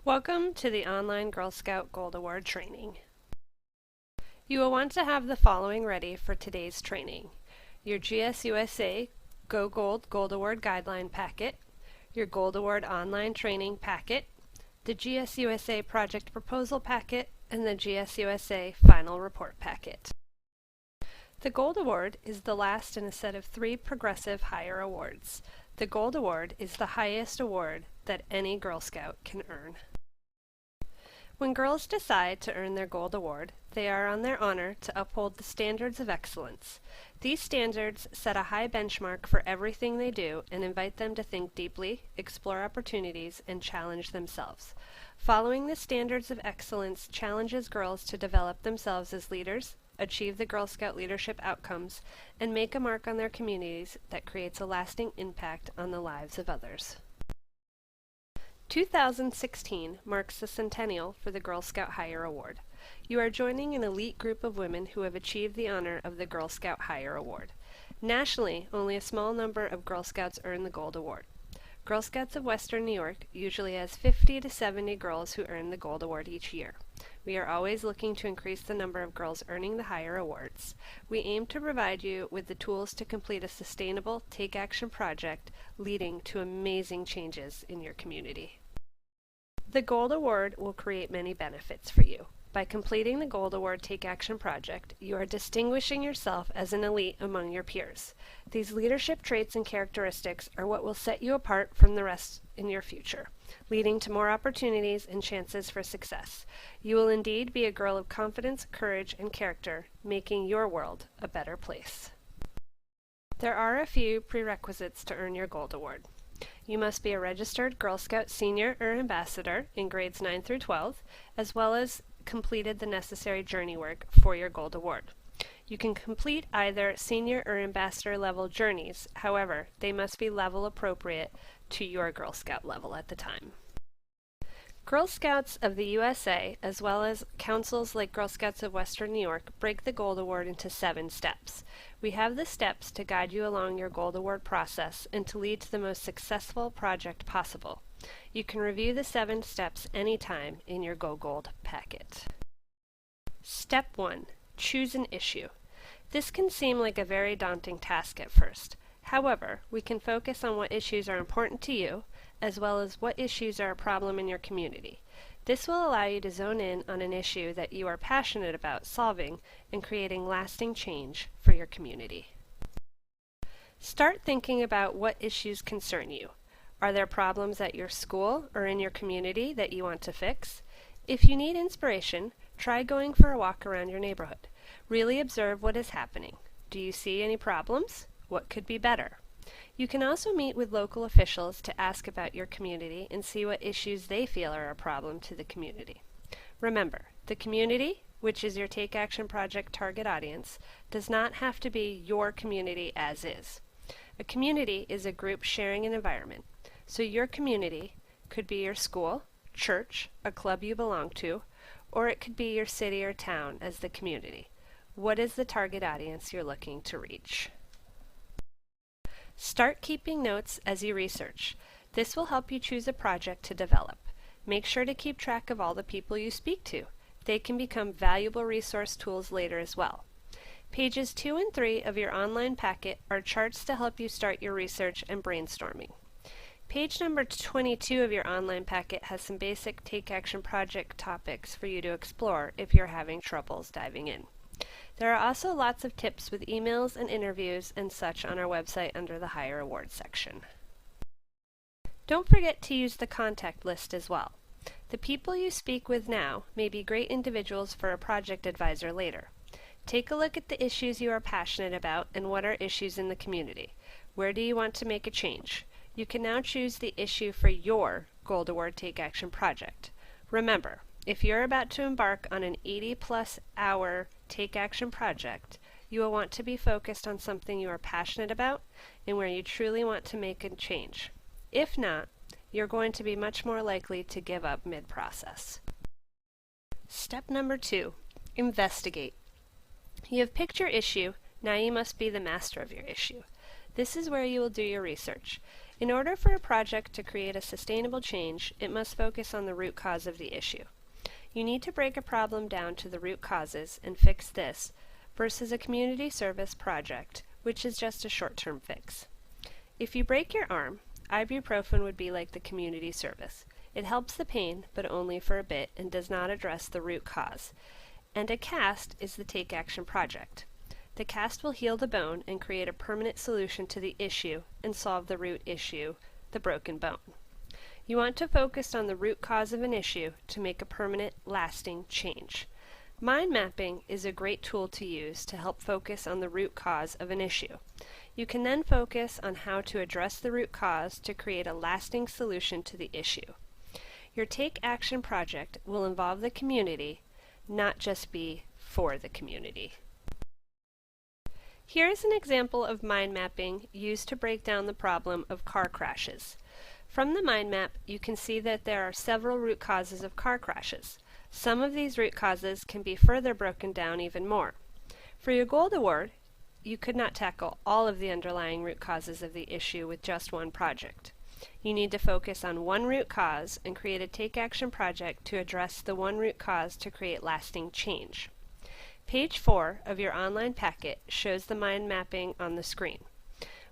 Welcome to the Online Girl Scout Gold Award training. You will want to have the following ready for today's training: your GSUSA Go Gold Gold Award Guideline Packet, your Gold Award Online Training Packet, the GSUSA Project Proposal Packet, and the GSUSA Final Report Packet. The Gold Award is the last in a set of 3 progressive higher awards. The Gold Award is the highest award that any Girl Scout can earn. When girls decide to earn their Gold Award, they are on their honor to uphold the standards of excellence. These standards set a high benchmark for everything they do and invite them to think deeply, explore opportunities, and challenge themselves. Following the standards of excellence challenges girls to develop themselves as leaders, achieve the Girl Scout leadership outcomes, and make a mark on their communities that creates a lasting impact on the lives of others. 2016 marks the centennial for the Girl Scout Higher Award. You are joining an elite group of women who have achieved the honor of the Girl Scout Higher Award. Nationally, only a small number of Girl Scouts earn the Gold Award. Girl Scouts of Western New York usually has 50 to 70 girls who earn the Gold Award each year. We are always looking to increase the number of girls earning the higher awards. We aim to provide you with the tools to complete a sustainable take action project leading to amazing changes in your community. The Gold Award will create many benefits for you. By completing the Gold Award Take Action project, you are distinguishing yourself as an elite among your peers. These leadership traits and characteristics are what will set you apart from the rest in your future, leading to more opportunities and chances for success. You will indeed be a girl of confidence, courage, and character, making your world a better place. There are a few prerequisites to earn your Gold Award. You must be a registered Girl Scout Senior or Ambassador in grades 9 through 12, as well as completed the necessary journey work for your Gold Award. You can complete either Senior or Ambassador level journeys, however, they must be level appropriate to your Girl Scout level at the time. Girl Scouts of the USA, as well as councils like Girl Scouts of Western New York, break the Gold Award into 7 steps. We have the steps to guide you along your Gold Award process and to lead to the most successful project possible. You can review the 7 steps anytime in your Go Gold packet. Step 1. Choose an issue. This can seem like a very daunting task at first. However, we can focus on what issues are important to you, as well as what issues are a problem in your community. This will allow you to zone in on an issue that you are passionate about solving and creating lasting change for your community. Start thinking about what issues concern you. Are there problems at your school or in your community that you want to fix? If you need inspiration, try going for a walk around your neighborhood. Really observe what is happening. Do you see any problems? What could be better? You can also meet with local officials to ask about your community and see what issues they feel are a problem to the community. Remember, the community, which is your Take Action Project target audience, does not have to be your community as is. A community is a group sharing an environment, so your community could be your school, church, a club you belong to, or it could be your city or town as the community. What is the target audience you're looking to reach? Start keeping notes as you research. This will help you choose a project to develop. Make sure to keep track of all the people you speak to. They can become valuable resource tools later as well. Pages 2 and 3 of your online packet are charts to help you start your research and brainstorming. Page number 22 of your online packet has some basic Take Action Project topics for you to explore if you're having troubles diving in. There are also lots of tips with emails and interviews and such on our website under the Higher Awards section. Don't forget to use the contact list as well. The people you speak with now may be great individuals for a project advisor later. Take a look at the issues you are passionate about and what are issues in the community. Where do you want to make a change? You can now choose the issue for your Gold Award Take Action project. Remember, if you're about to embark on an 80+ hour Take Action project, you will want to be focused on something you are passionate about and where you truly want to make a change. If not, you're going to be much more likely to give up mid-process. Step number 2, investigate. You have picked your issue, now you must be the master of your issue. This is where you will do your research. In order for a project to create a sustainable change, it must focus on the root cause of the issue. You need to break a problem down to the root causes and fix this, versus a community service project, which is just a short-term fix. If you break your arm, ibuprofen would be like the community service. It helps the pain, but only for a bit, and does not address the root cause. And a cast is the Take Action project. The cast will heal the bone and create a permanent solution to the issue and solve the root issue, the broken bone. You want to focus on the root cause of an issue to make a permanent, lasting change. Mind mapping is a great tool to use to help focus on the root cause of an issue. You can then focus on how to address the root cause to create a lasting solution to the issue. Your Take Action project will involve the community, not just be for the community. Here is an example of mind mapping used to break down the problem of car crashes. From the mind map, you can see that there are several root causes of car crashes. Some of these root causes can be further broken down even more. For your Gold Award, you could not tackle all of the underlying root causes of the issue with just one project. You need to focus on one root cause and create a Take Action project to address the one root cause to create lasting change. Page 4 of your online packet shows the mind mapping on the screen.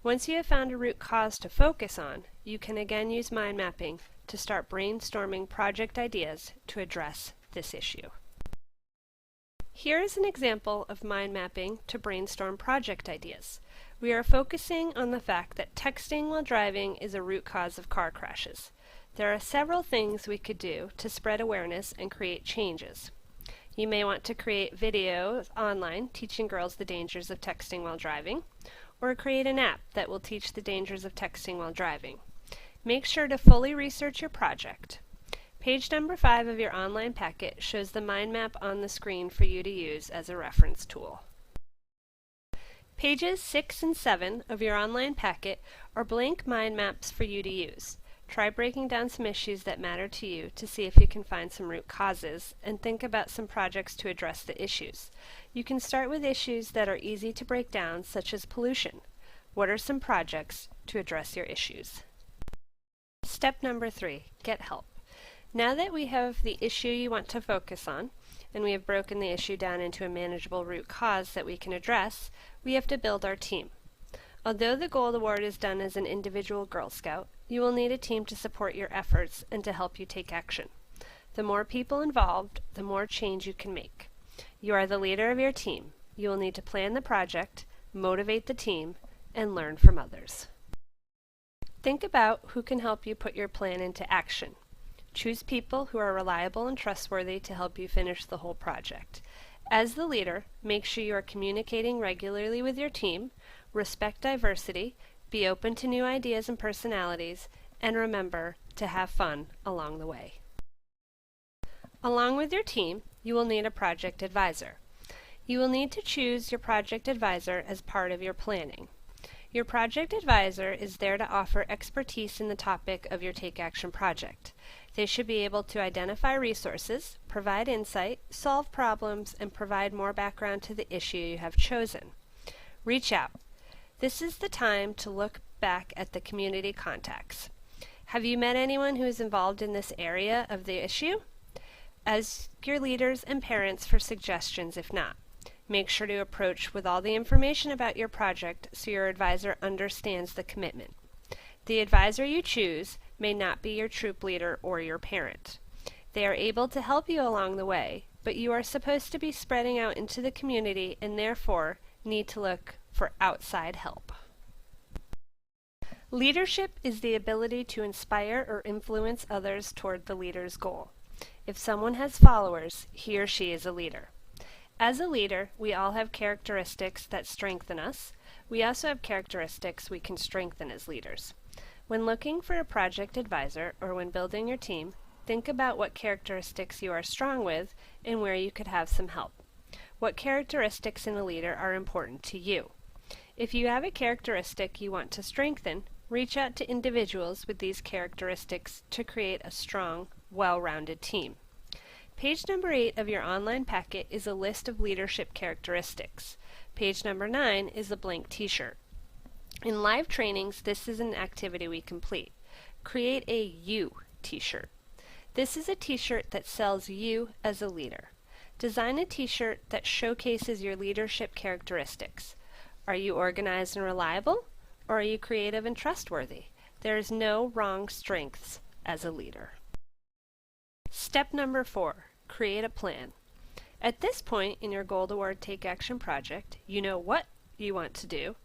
Once you have found a root cause to focus on, you can again use mind mapping to start brainstorming project ideas to address this issue. Here is an example of mind mapping to brainstorm project ideas. We are focusing on the fact that texting while driving is a root cause of car crashes. There are several things we could do to spread awareness and create changes. You may want to create videos online teaching girls the dangers of texting while driving, or create an app that will teach the dangers of texting while driving. Make sure to fully research your project. Page number 5 of your online packet shows the mind map on the screen for you to use as a reference tool. Pages 6 and 7 of your online packet are blank mind maps for you to use. Try breaking down some issues that matter to you to see if you can find some root causes, and think about some projects to address the issues. You can start with issues that are easy to break down, such as pollution. What are some projects to address your issues? Step number 3, get help. Now that we have the issue you want to focus on, and we have broken the issue down into a manageable root cause that we can address, we have to build our team. Although the Gold Award is done as an individual Girl Scout, you will need a team to support your efforts and to help you take action. The more people involved, the more change you can make. You are the leader of your team. You will need to plan the project, motivate the team, and learn from others. Think about who can help you put your plan into action. Choose people who are reliable and trustworthy to help you finish the whole project. As the leader, make sure you are communicating regularly with your team, respect diversity, be open to new ideas and personalities, and remember to have fun along the way. Along with your team, you will need a project advisor. You will need to choose your project advisor as part of your planning. Your project advisor is there to offer expertise in the topic of your Take Action project. They should be able to identify resources, provide insight, solve problems, and provide more background to the issue you have chosen. Reach out. This is the time to look back at the community contacts. Have you met anyone who is involved in this area of the issue? Ask your leaders and parents for suggestions if not. Make sure to approach with all the information about your project so your advisor understands the commitment. The advisor you choose may not be your troop leader or your parent. They are able to help you along the way, but you are supposed to be spreading out into the community and therefore need to look for outside help. Leadership is the ability to inspire or influence others toward the leader's goal. If someone has followers, he or she is a leader. As a leader, we all have characteristics that strengthen us. We also have characteristics we can strengthen as leaders. When looking for a project advisor or when building your team, think about what characteristics you are strong with and where you could have some help. What characteristics in a leader are important to you? If you have a characteristic you want to strengthen, reach out to individuals with these characteristics to create a strong, well-rounded team. Page number 8 of your online packet is a list of leadership characteristics. Page number 9 is a blank t-shirt. In live trainings, this is an activity we complete. Create a You t-shirt. This is a t-shirt that sells you as a leader. Design a t-shirt that showcases your leadership characteristics. Are you organized and reliable? Or are you creative and trustworthy? There is no wrong strengths as a leader. Step number 4, create a plan. At this point in your Gold Award Take Action project, you know what you want to do,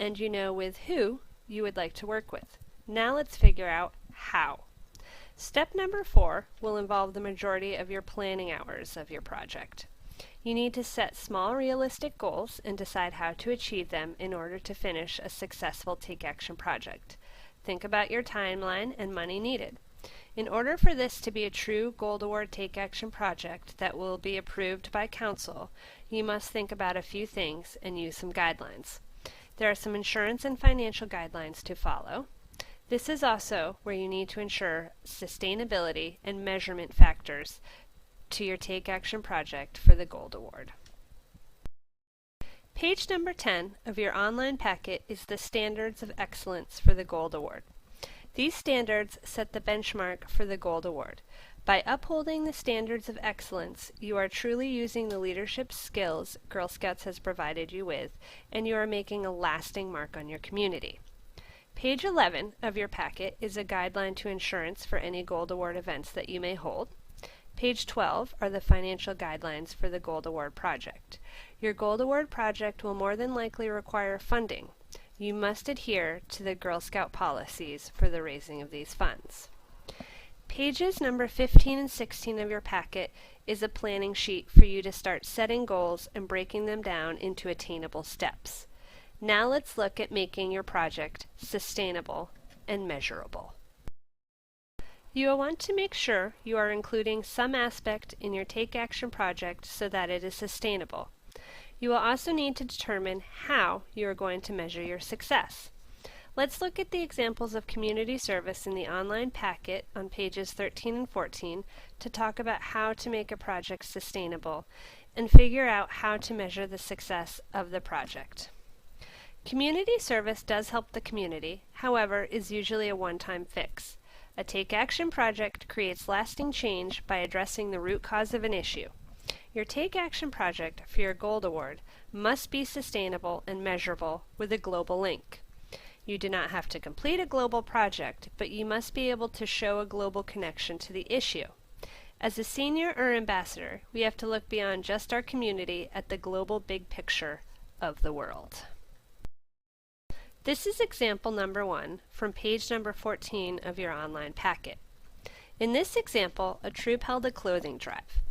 and you know with who you would like to work with. Now let's figure out how. Step number 4 will involve the majority of your planning hours of your project. You need to set small realistic goals and decide how to achieve them in order to finish a successful Take Action project. Think about your timeline and money needed. In order for this to be a true Gold Award Take Action project that will be approved by Council, you must think about a few things and use some guidelines. There are some insurance and financial guidelines to follow. This is also where you need to ensure sustainability and measurement factors to your Take Action project for the Gold Award. Page number 10 of your online packet is the Standards of Excellence for the Gold Award. These standards set the benchmark for the Gold Award. By upholding the standards of excellence, you are truly using the leadership skills Girl Scouts has provided you with, and you are making a lasting mark on your community. Page 11 of your packet is a guideline to insurance for any Gold Award events that you may hold. Page 12 are the financial guidelines for the Gold Award project. Your Gold Award project will more than likely require funding. You must adhere to the Girl Scout policies for the raising of these funds. Pages number 15 and 16 of your packet is a planning sheet for you to start setting goals and breaking them down into attainable steps. Now let's look at making your project sustainable and measurable. You will want to make sure you are including some aspect in your Take Action project so that it is sustainable. You will also need to determine how you are going to measure your success. Let's look at the examples of community service in the online packet on pages 13 and 14 to talk about how to make a project sustainable and figure out how to measure the success of the project. Community service does help the community, however, is usually a one-time fix. A Take Action project creates lasting change by addressing the root cause of an issue. Your Take Action project for your Gold Award must be sustainable and measurable with a global link. You do not have to complete a global project, but you must be able to show a global connection to the issue. As a senior or ambassador, we have to look beyond just our community at the global big picture of the world. This is example number 1 from page number 14 of your online packet. In this example, a troop held a clothing drive.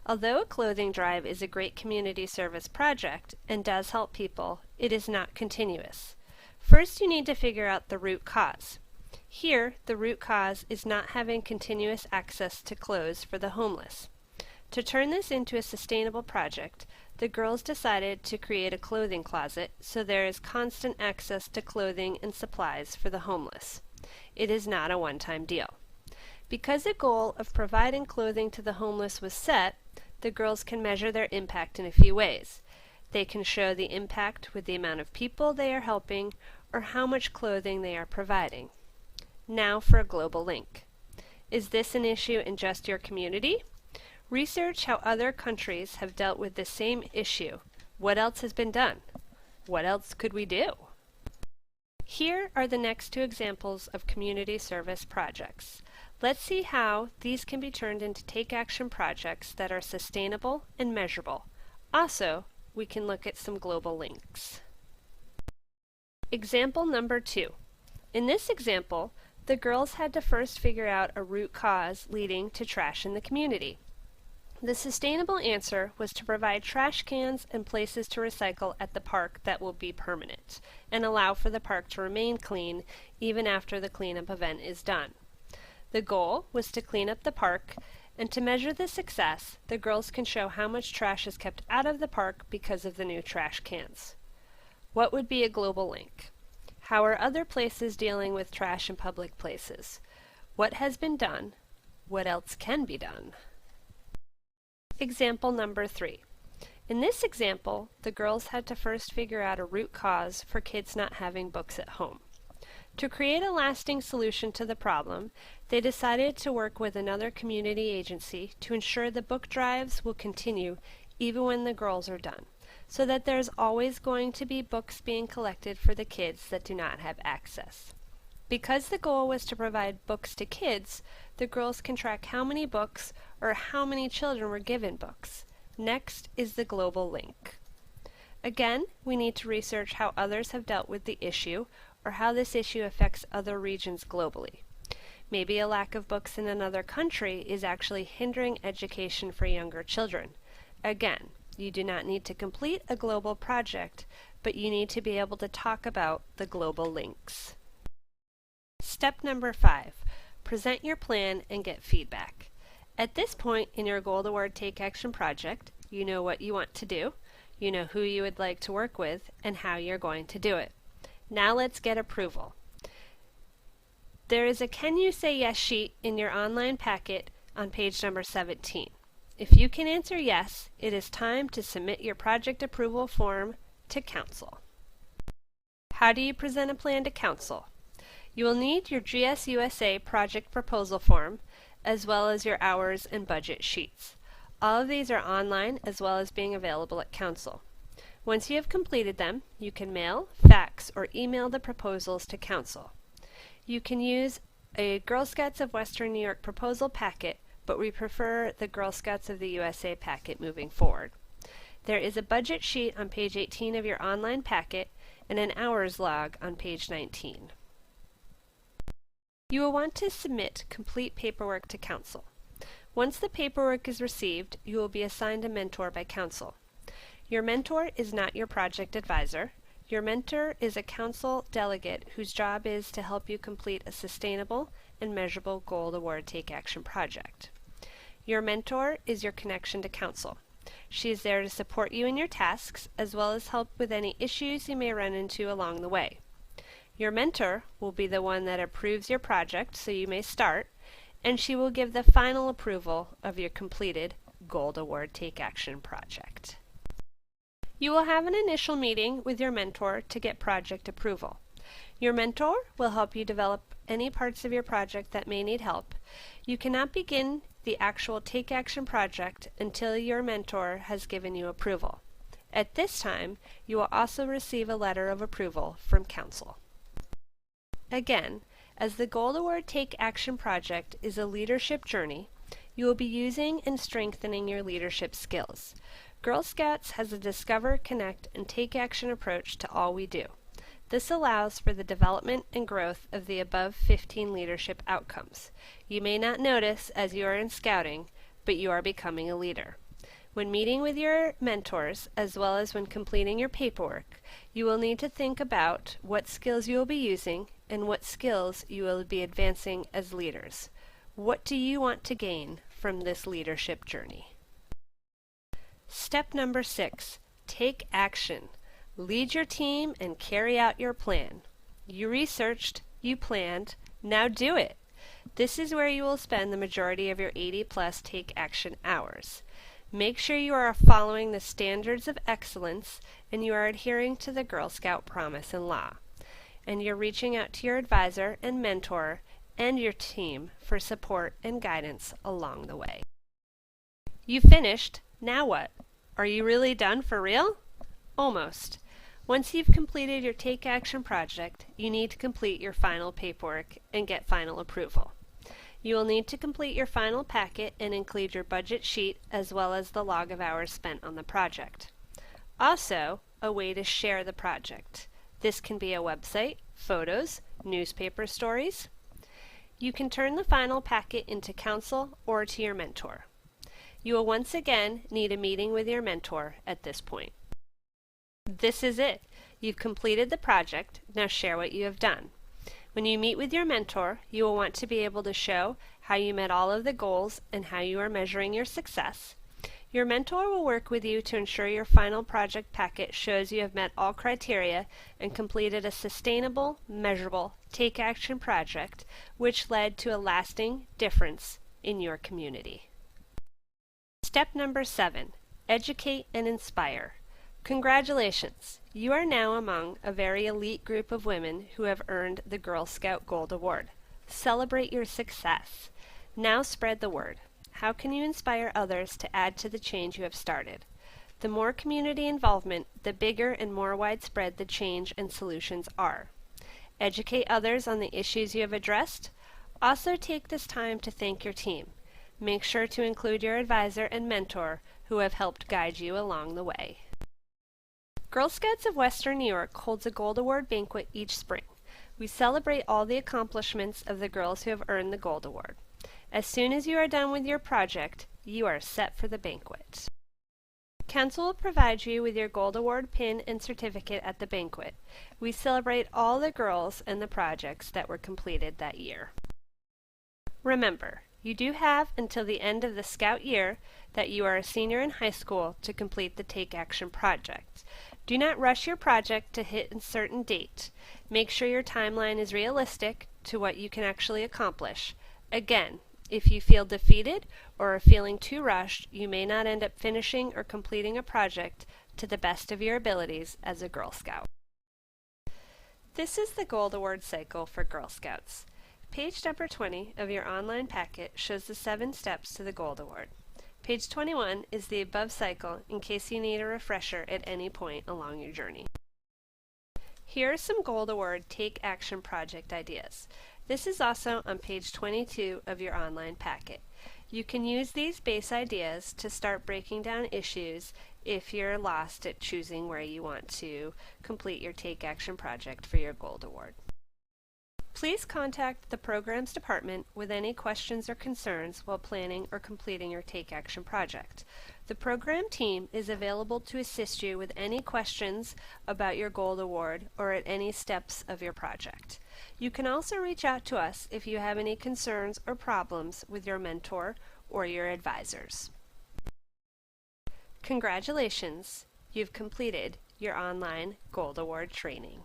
Although a clothing drive is a great community service project and does help people, it is not continuous. First, you need to figure out the root cause. Here, the root cause is not having continuous access to clothes for the homeless. To turn this into a sustainable project, the girls decided to create a clothing closet so there is constant access to clothing and supplies for the homeless. It is not a one-time deal. Because the goal of providing clothing to the homeless was set, the girls can measure their impact in a few ways. They can show the impact with the amount of people they are helping or how much clothing they are providing. Now for a global link. Is this an issue in just your community? Research how other countries have dealt with the same issue. What else has been done? What else could we do? Here are the next 2 examples of community service projects. Let's see how these can be turned into Take Action projects that are sustainable and measurable. Also, we can look at some global links. Example number 2. In this example, the girls had to first figure out a root cause leading to trash in the community. The sustainable answer was to provide trash cans and places to recycle at the park that will be permanent and allow for the park to remain clean even after the cleanup event is done. The goal was to clean up the park, and to measure the success, the girls can show how much trash is kept out of the park because of the new trash cans. What would be a global link? How are other places dealing with trash in public places? What has been done? What else can be done? Example number 3. In this example, the girls had to first figure out a root cause for kids not having books at home. To create a lasting solution to the problem, they decided to work with another community agency to ensure the book drives will continue even when the girls are done, so that there's always going to be books being collected for the kids that do not have access. Because the goal was to provide books to kids, the girls can track how many books or how many children were given books. Next is the global link. Again, we need to research how others have dealt with the issue or how this issue affects other regions globally. Maybe a lack of books in another country is actually hindering education for younger children. Again, you do not need to complete a global project, but you need to be able to talk about the global links. Step number 5, present your plan and get feedback. At this point in your Gold Award Take Action project, you know what you want to do, you know who you would like to work with, and how you're going to do it. Now let's get approval. There is a Can You Say Yes sheet in your online packet on page number 17. If you can answer yes, it is time to submit your project approval form to Council. How do you present a plan to Council? You will need your GSUSA project proposal form, as well as your hours and budget sheets. All of these are online as well as being available at Council. Once you have completed them, you can mail, fax, or email the proposals to Council. You can use a Girl Scouts of Western New York proposal packet, but we prefer the Girl Scouts of the USA packet moving forward. There is a budget sheet on page 18 of your online packet and an hours log on page 19. You will want to submit complete paperwork to Council. Once the paperwork is received, you will be assigned a mentor by Council. Your mentor is not your project advisor. Your mentor is a Council delegate whose job is to help you complete a sustainable and measurable Gold Award Take Action project. Your mentor is your connection to Council. She is there to support you in your tasks as well as help with any issues you may run into along the way. Your mentor will be the one that approves your project so you may start, and she will give the final approval of your completed Gold Award Take Action project. You will have an initial meeting with your mentor to get project approval. Your mentor will help you develop any parts of your project that may need help. You cannot begin the actual Take Action project until your mentor has given you approval. At this time, you will also receive a letter of approval from Council. Again, as the Gold Award Take Action project is a leadership journey, you will be using and strengthening your leadership skills. Girl Scouts has a discover, connect, and take action approach to all we do. This allows for the development and growth of the above 15 leadership outcomes. You may not notice as you are in scouting, but you are becoming a leader. When meeting with your mentors, as well as when completing your paperwork, you will need to think about what skills you will be using and what skills you will be advancing as leaders. What do you want to gain from this leadership journey? Step number 6, take action. Lead your team and carry out your plan. You researched, you planned, now do it. This is where you will spend the majority of your 80+ take action hours. Make sure you are following the standards of excellence and you are adhering to the Girl Scout promise and law. And you're reaching out to your advisor and mentor and your team for support and guidance along the way. You finished, now what? Are you really done for real? Almost. Once you've completed your Take Action project, you need to complete your final paperwork and get final approval. You will need to complete your final packet and include your budget sheet as well as the log of hours spent on the project. Also, a way to share the project. This can be a website, photos, newspaper stories. You can turn the final packet into Council or to your mentor. You will once again need a meeting with your mentor at this point. This is it. You've completed the project. Now share what you have done. When you meet with your mentor, you will want to be able to show how you met all of the goals and how you are measuring your success. Your mentor will work with you to ensure your final project packet shows you have met all criteria and completed a sustainable, measurable, take action project which led to a lasting difference in your community. Step number 7, Educate and inspire. Congratulations! You are now among a very elite group of women who have earned the Girl Scout Gold Award. Celebrate your success. Now spread the word. How can you inspire others to add to the change you have started? The more community involvement, the bigger and more widespread the change and solutions are. Educate others on the issues you have addressed. Also take this time to thank your team. Make sure to include your advisor and mentor who have helped guide you along the way. Girl Scouts of Western New York holds a Gold Award banquet each spring. We celebrate all the accomplishments of the girls who have earned the Gold Award. As soon as you are done with your project, you are set for the banquet. Council will provide you with your Gold Award pin and certificate at the banquet. We celebrate all the girls and the projects that were completed that year. Remember, you do have until the end of the Scout year that you are a senior in high school to complete the Take Action project. Do not rush your project to hit a certain date. Make sure your timeline is realistic to what you can actually accomplish. Again, if you feel defeated or are feeling too rushed, you may not end up finishing or completing a project to the best of your abilities as a Girl Scout. This is the Gold Award cycle for Girl Scouts. Page number 20 of your online packet shows the 7 steps to the Gold Award. Page 21 is the above cycle in case you need a refresher at any point along your journey. Here are some Gold Award Take Action project ideas. This is also on page 22 of your online packet. You can use these base ideas to start breaking down issues if you're lost at choosing where you want to complete your Take Action project for your Gold Award. Please contact the Programs Department with any questions or concerns while planning or completing your Take Action project. The program team is available to assist you with any questions about your Gold Award or at any steps of your project. You can also reach out to us if you have any concerns or problems with your mentor or your advisors. Congratulations! You've completed your online Gold Award training.